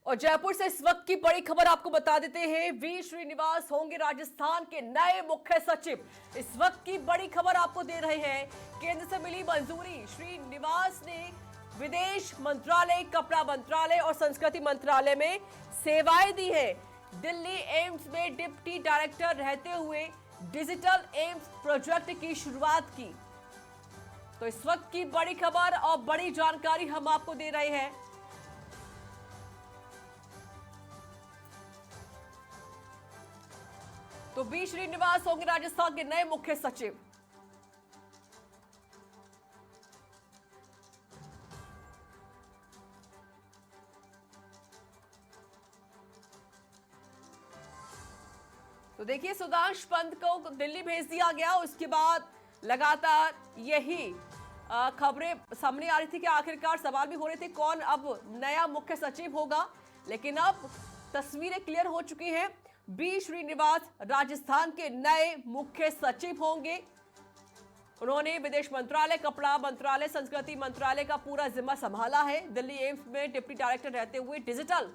और जयपुर से इस वक्त की बड़ी खबर आपको बता देते हैं। वी श्रीनिवास होंगे राजस्थान के नए मुख्य सचिव। इस वक्त की बड़ी खबर आपको दे रहे हैं। केंद्र से मिली मंजूरी। श्रीनिवास ने विदेश मंत्रालय, कपड़ा मंत्रालय और संस्कृति मंत्रालय में सेवाएं दी है। दिल्ली एम्स में डिप्टी डायरेक्टर रहते हुए डिजिटल एम्स प्रोजेक्ट की शुरुआत की। तो इस वक्त की बड़ी खबर और बड़ी जानकारी हम आपको दे रहे हैं। तो वी श्रीनिवास होंगे राजस्थान के नए मुख्य सचिव। तो देखिए, सुधांश पंत को दिल्ली भेज दिया गया। उसके बाद लगातार यही खबरें सामने आ रही थी कि आखिरकार सवाल भी हो रहे थे कौन अब नया मुख्य सचिव होगा। लेकिन अब तस्वीरें क्लियर हो चुकी हैं। बी श्रीनिवास राजस्थान के नए मुख्य सचिव होंगे। उन्होंने विदेश मंत्रालय, कपड़ा मंत्रालय, संस्कृति मंत्रालय का पूरा जिम्मा संभाला है। दिल्ली एम्स में डिप्टी डायरेक्टर रहते हुए डिजिटल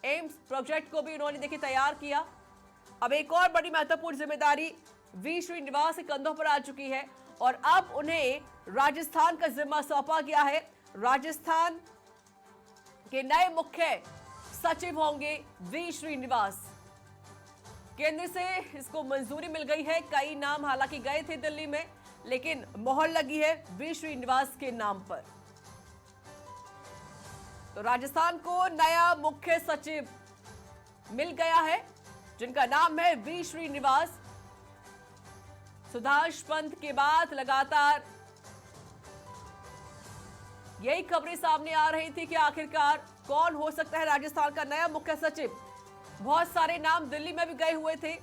एम्स प्रोजेक्ट को भी उन्होंने देखिए तैयार किया। अब एक और बड़ी महत्वपूर्ण जिम्मेदारी वी श्रीनिवास के कंधों पर आ चुकी है और अब उन्हें राजस्थान का जिम्मा सौंपा गया है। राजस्थान के नए मुख्य सचिव होंगे वी श्रीनिवास। केंद्र से इसको मंजूरी मिल गई है। कई नाम हालांकि गए थे दिल्ली में, लेकिन मोहर लगी है वी श्रीनिवास के नाम पर। तो राजस्थान को नया मुख्य सचिव मिल गया है, जिनका नाम है वी श्रीनिवास। सुधांश पंत के बाद लगातार यही खबरें सामने आ रही थी कि आखिरकार कौन हो सकता है राजस्थान का नया मुख्य सचिव। बहुत सारे नाम दिल्ली में भी गए हुए थे,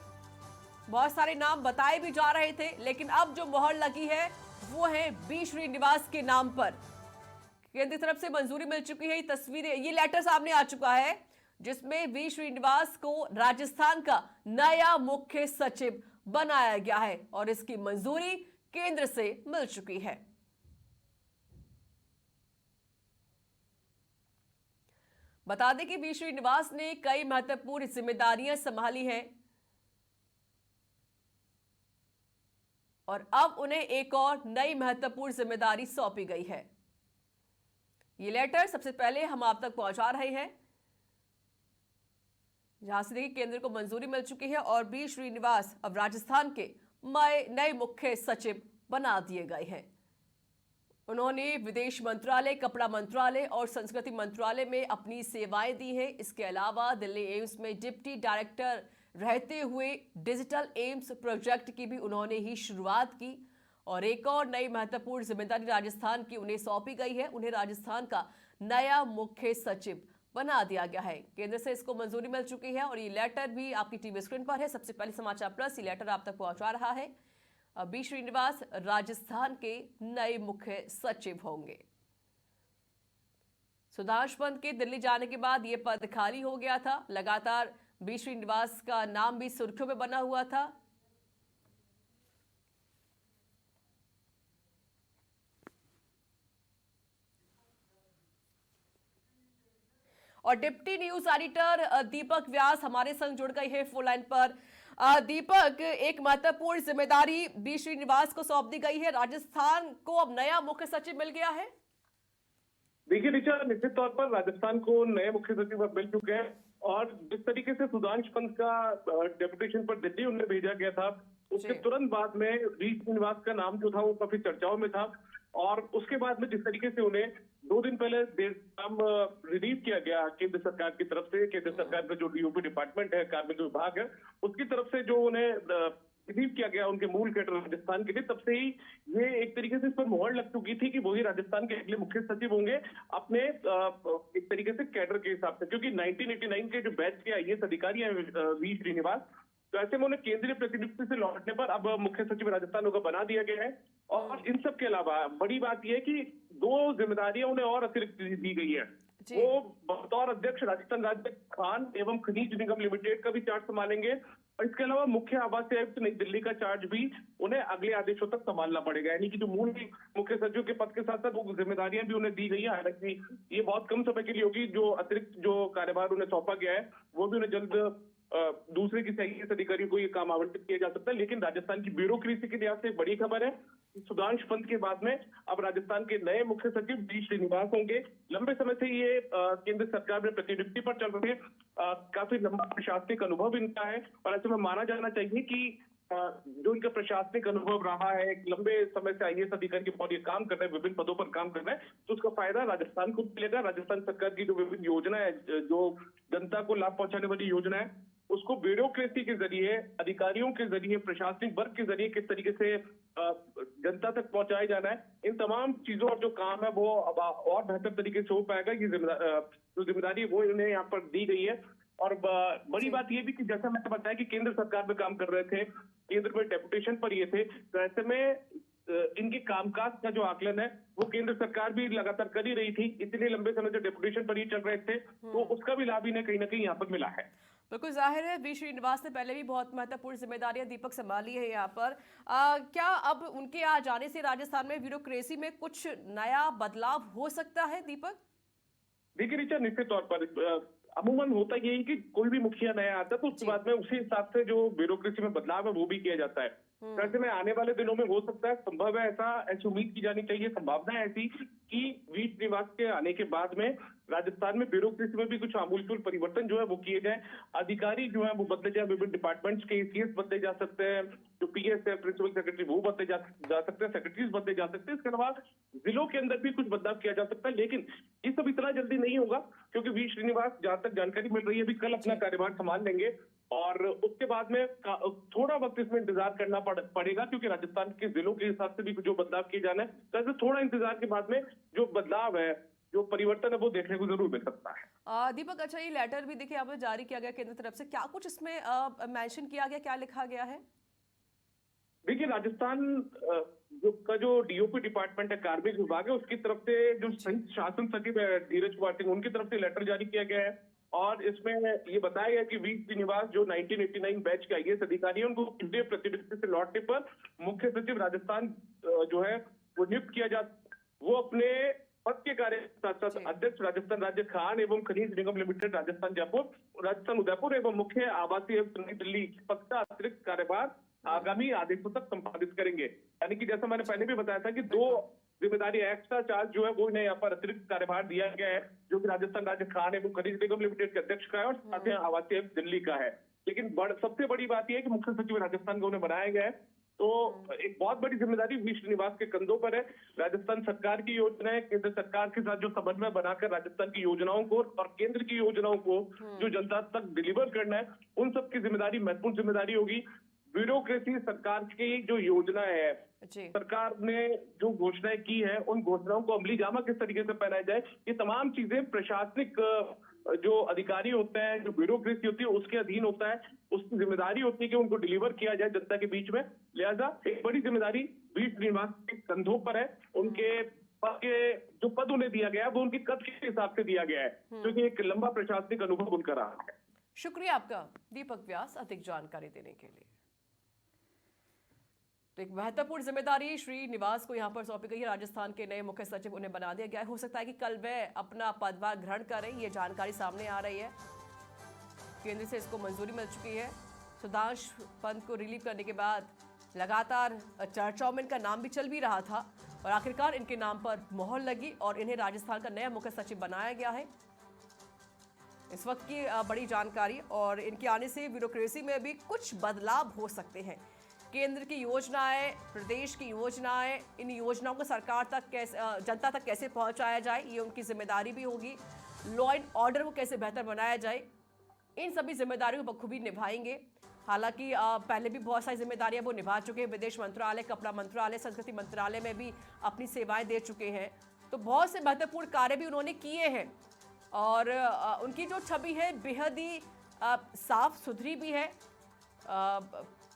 बहुत सारे नाम बताए भी जा रहे थे, लेकिन अब जो मोहर लगी है वो है बी श्रीनिवास के नाम पर। केंद्र की तरफ से मंजूरी मिल चुकी है। ये तस्वीरें, ये लेटर सामने आ चुका है जिसमें वी श्रीनिवास को राजस्थान का नया मुख्य सचिव बनाया गया है और इसकी मंजूरी केंद्र से मिल चुकी है। बता दें कि वी श्रीनिवास ने कई महत्वपूर्ण जिम्मेदारियां संभाली हैं और अब उन्हें एक और नई महत्वपूर्ण जिम्मेदारी सौंपी गई है। ये लेटर सबसे पहले हम आप तक पहुंचा रहे हैं, जहां से देखिए केंद्र को मंजूरी मिल चुकी है और बी श्रीनिवास अब राजस्थान के नए मुख्य सचिव बना दिए गए हैं। उन्होंने विदेश मंत्रालय, कपड़ा मंत्रालय और संस्कृति मंत्रालय में अपनी सेवाएं दी हैं। इसके अलावा दिल्ली एम्स में डिप्टी डायरेक्टर रहते हुए डिजिटल एम्स प्रोजेक्ट की भी उन्होंने ही शुरुआत की और एक और नई महत्वपूर्ण जिम्मेदारी राजस्थान की उन्हें सौंपी गई है। उन्हें राजस्थान का नया मुख्य सचिव बना दिया गया है। केंद्र से इसको मंजूरी मिल चुकी है और ये लेटर भी आपकी टीवी स्क्रीन पर है। सबसे पहले समाचार प्लस ये लेटर आप तक पहुंचा रहा है। बी श्रीनिवास राजस्थान के नए मुख्य सचिव होंगे। सुधांश पंत के दिल्ली जाने के बाद यह पद खाली हो गया था। लगातार बी श्रीनिवास का नाम भी सुर्खियों में बना हुआ था। और डिप्टी न्यूज एडिटर दीपक व्यास हमारे संग जुड़ गए हैं फोन लाइन पर। दीपक, एक महत्वपूर्ण जिम्मेदारी बी श्रीनिवास को सौंप दी गई है। राजस्थान को अब नया मुख्य सचिव मिल गया है। देखिए ऋचा, निश्चित तौर पर राजस्थान को नए मुख्य सचिव अब मिल चुके हैं और जिस तरीके से सुधांश पंत का डेपुटेशन पर दिल्ली उन्हें भेजा गया था, उसके तुरंत बाद में वी श्रीनिवास का नाम जो था वो काफी चर्चाओं में था। और उसके बाद में जिस तरीके से उन्हें 2 दिन पहले नाम रिलीज किया गया केंद्र सरकार की तरफ से, केंद्र सरकार का जो डीओपी डिपार्टमेंट है, कार्मिक विभाग है, उसकी तरफ से जो उन्हें रिलीव किया गया उनके मूल कैडर राजस्थान के लिए, तब से ही ये एक तरीके से इस पर मोहर लग चुकी थी कि वही राजस्थान के अगले मुख्य सचिव होंगे अपने एक तरीके से कैडर के हिसाब से। क्योंकि 1989 के जो बैच के आईएएस अधिकारी हैं वी श्रीनिवास, तो ऐसे में उन्हें केंद्रीय प्रतिनिधित्व से लौटने पर अब मुख्य सचिव राजस्थान का बना दिया गया है। और इन सब के अलावा बड़ी बात यह है कि 2 जिम्मेदारियां उन्हें और अतिरिक्त दी गई है। वो बतौर अध्यक्ष राजस्थान राज्य खान एवं खनिज निगम लिमिटेड का भी चार्ज संभालेंगे और इसके अलावा मुख्य आवासीय आयुक्त नई दिल्ली का चार्ज भी उन्हें अगले आदेशों तक संभालना पड़ेगा। यानी कि जो मूल मुख्य सचिव के पद के साथ साथ वो जिम्मेदारियां भी उन्हें दी गई है। हालांकि ये बहुत कम समय के लिए होगी। जो अतिरिक्त जो कार्यभार उन्हें सौंपा गया है वो भी उन्हें जल्द दूसरे किसी आईएएस अधिकारी को ये काम आवंटित किया जा सकता है। लेकिन राजस्थान की ब्यूरोक्रेसी के लिहाज से एक बड़ी खबर है। सुधांशु पंत के बाद में अब राजस्थान के नए मुख्य सचिव डी श्रीनिवास होंगे। लंबे समय से ये केंद्र सरकार में प्रतिनियुक्ति पर चल रहे हैं। काफी लंबा प्रशासनिक अनुभव इनका है और ऐसे में माना जाना चाहिए कि जो इनका प्रशासनिक अनुभव रहा है, एक लंबे समय से आईएएस अधिकारी के पद ये काम कर रहे हैं, विभिन्न पदों पर काम कर रहे हैं, तो उसका फायदा राजस्थान को मिलेगा। राजस्थान सरकार की जो विभिन्न योजना है, जो जनता को लाभ पहुंचाने वाली योजना है, उसको ब्यूरोक्रेसी के जरिए, अधिकारियों के जरिए, प्रशासनिक वर्ग के जरिए किस तरीके से जनता तक पहुंचाया जाना है, इन तमाम चीजों और जो काम है वो अब और बेहतर तरीके से हो पाएगा। ये जो जिम्मेदारी है वो इन्हें यहाँ पर दी गई है। और बड़ी बात ये भी कि जैसा मैंने बताया कि केंद्र सरकार में काम कर रहे थे, केंद्र में डेपुटेशन पर ये थे, तो ऐसे में इनके कामकाज का जो आकलन है वो केंद्र सरकार भी लगातार कर ही रही थी, इसलिए लंबे समय से डेपुटेशन पर ही चल रहे थे, तो उसका भी लाभ इन्हें कहीं ना कहीं यहाँ पर मिला है। बिल्कुल जाहिर है वी श्रीनिवास ने पहले भी बहुत महत्वपूर्ण जिम्मेदारियां दीपक संभाली है यहाँ पर। क्या अब उनके आ जाने से राजस्थान में ब्यूरोक्रेसी में कुछ नया बदलाव हो सकता है दीपक? देखिए ऋचा, निश्चित तौर पर अमूमन होता यही कि कोई भी मुखिया नया आता है तो उसके बाद में उसी हिसाब से जो ब्यूरोक्रेसी में बदलाव है वो भी किया जाता है। ऐसे में आने वाले दिनों में हो सकता है, संभव है, ऐसी उम्मीद की जानी चाहिए, संभावना है ऐसी कि वी श्रीनिवास के आने के बाद में राजस्थान में ब्यूरोक्रेसी में भी कुछ आमूलचूल परिवर्तन जो है वो किए जाए। अधिकारी जो है वो बदले जाए, विभिन्न डिपार्टमेंट्स के एसीएस बदले जा सकते हैं, जो पीएस है प्रिंसिपल सेक्रेटरी वो बदले जा सकते हैं, सेक्रेटरीज बदले जा सकते हैं। इसके अलावा जिलों के अंदर भी कुछ बदलाव किया जा सकता है, लेकिन ये सब इतना जल्दी नहीं होगा क्योंकि वी श्रीनिवास, जहां तक जानकारी मिल रही है, अभी कल अपना कार्यभार संभाल लेंगे और उसके बाद में थोड़ा वक्त इसमें इंतजार करना पड़ेगा क्योंकि राजस्थान के जिलों के हिसाब से भी जो बदलाव किए जाना है, तो ऐसे थोड़ा इंतजार के बाद में जो बदलाव है, जो परिवर्तन है वो देखने को जरूर मिल सकता है। दीपक, अच्छा ये लेटर भी देखिए अब जारी किया गया केंद्र तरफ से, क्या कुछ इसमें मेंशन किया गया, क्या लिखा गया है? देखिए राजस्थान जो डीओपी डिपार्टमेंट है, कार्मिक विभाग है, उसकी तरफ से जो संयुक्त शासन सचिव है धीरज कुमार सिंह, उनकी तरफ से लेटर जारी किया गया है और इसमें ये बताया गया कि वी श्रीनिवास जो 1989 बैच के आईएएस अधिकारी है, उनको केंद्रीय प्रतिनियुक्ति से लौटने पर मुख्य सचिव राजस्थान जो है वो नियुक्त किया जाता, वो अपने पद के कार्य साथ साथ अध्यक्ष राजस्थान राज्य खान एवं खनिज निगम लिमिटेड राजस्थान उदयपुर एवं मुख्य आवासीय आयुक्त नई दिल्ली पद का अतिरिक्त कार्यभार आगामी आदेशों तक संपादित करेंगे। यानी कि जैसा मैंने पहले भी बताया था कि दो जिम्मेदारी एक्स्ट्रा चार्ज जो है वो इन्हें यहाँ पर अतिरिक्त कार्यभार दिया गया है, जो कि राजस्थान राज्य खान एवं खनिज निगम लिमिटेड के अध्यक्ष का है और साथ ही आवासीय आयुक्त दिल्ली का है। लेकिन सबसे बड़ी बात यह है कि मुख्य सचिव राजस्थान को उन्हें बनाया गया है, तो एक बहुत बड़ी जिम्मेदारी वी श्रीनिवास के कंधों पर है। राजस्थान सरकार की योजनाएं, केंद्र सरकार के साथ जो समन्वय बनाकर राजस्थान की योजनाओं को और केंद्र की योजनाओं को जो जनता तक डिलीवर करना है, उन सब की जिम्मेदारी महत्वपूर्ण जिम्मेदारी होगी। ब्यूरोक्रेसी, सरकार की जो योजना है, सरकार ने जो घोषणाएं की है, उन घोषणाओं को अमली जामा किस तरीके से पहनाया जाए, ये तमाम चीजें प्रशासनिक जो अधिकारी होते हैं, जो ब्यूरोक्रेसी होती है उसके अधीन होता है, उसकी जिम्मेदारी होती है कि उनको डिलीवर किया जाए जनता के बीच में। लिहाजा एक बड़ी जिम्मेदारी वी श्रीनिवास के कंधों पर है। उनके जो पद उन्हें दिया गया है वो उनके कद के हिसाब से दिया गया है, क्योंकि एक लंबा प्रशासनिक अनुभव उनका रहा है। शुक्रिया आपका दीपक व्यास अधिक जानकारी देने के लिए। तो एक महत्वपूर्ण जिम्मेदारी श्रीनिवास को यहां पर सौंपी गई है, राजस्थान के नए मुख्य सचिव उन्हें बना दिया गया है। हो सकता है कि कल वे अपना पदभार ग्रहण करें, ये जानकारी सामने आ रही है। केंद्र से इसको मंजूरी मिल चुकी है। सुधांशु पंत को रिलीव करने के बाद लगातार चर्चाओं में इनका नाम भी चल भी रहा था और आखिरकार इनके नाम पर मोहर लगी और इन्हें राजस्थान का नया मुख्य सचिव बनाया गया है। इस वक्त की बड़ी जानकारी, और इनके आने से ब्यूरोक्रेसी में भी कुछ बदलाव हो सकते हैं। केंद्र की योजनाएं, प्रदेश की योजनाएं, इन योजनाओं को सरकार तक कैसे, जनता तक कैसे पहुंचाया जाए, ये उनकी जिम्मेदारी भी होगी। लॉ एंड ऑर्डर को कैसे बेहतर बनाया जाए, इन सभी जिम्मेदारियों को बखूबी निभाएंगे। हालांकि पहले भी बहुत सारी जिम्मेदारियां वो निभा चुके हैं। विदेश मंत्रालय, कपड़ा मंत्रालय, संस्कृति मंत्रालय में भी अपनी सेवाएं दे चुके हैं, तो बहुत से महत्वपूर्ण कार्य भी उन्होंने किए हैं और उनकी जो छवि है बेहद ही साफ सुथरी भी है।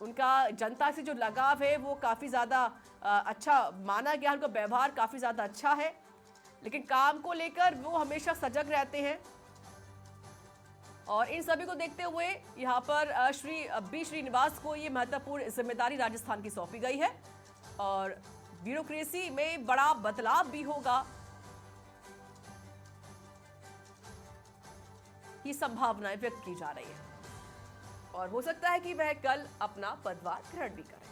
उनका जनता से जो लगाव है वो काफ़ी ज़्यादा अच्छा माना गया, उनका व्यवहार काफ़ी ज़्यादा अच्छा है, लेकिन काम को लेकर वो हमेशा सजग रहते हैं और इन सभी को देखते हुए यहाँ पर श्री बी श्रीनिवास को ये महत्वपूर्ण जिम्मेदारी राजस्थान की सौंपी गई है और ब्यूरोक्रेसी में बड़ा बदलाव भी होगा की संभावनाएं व्यक्त की जा रही है और हो सकता है कि वह कल अपना पदभार ग्रहण भी करें।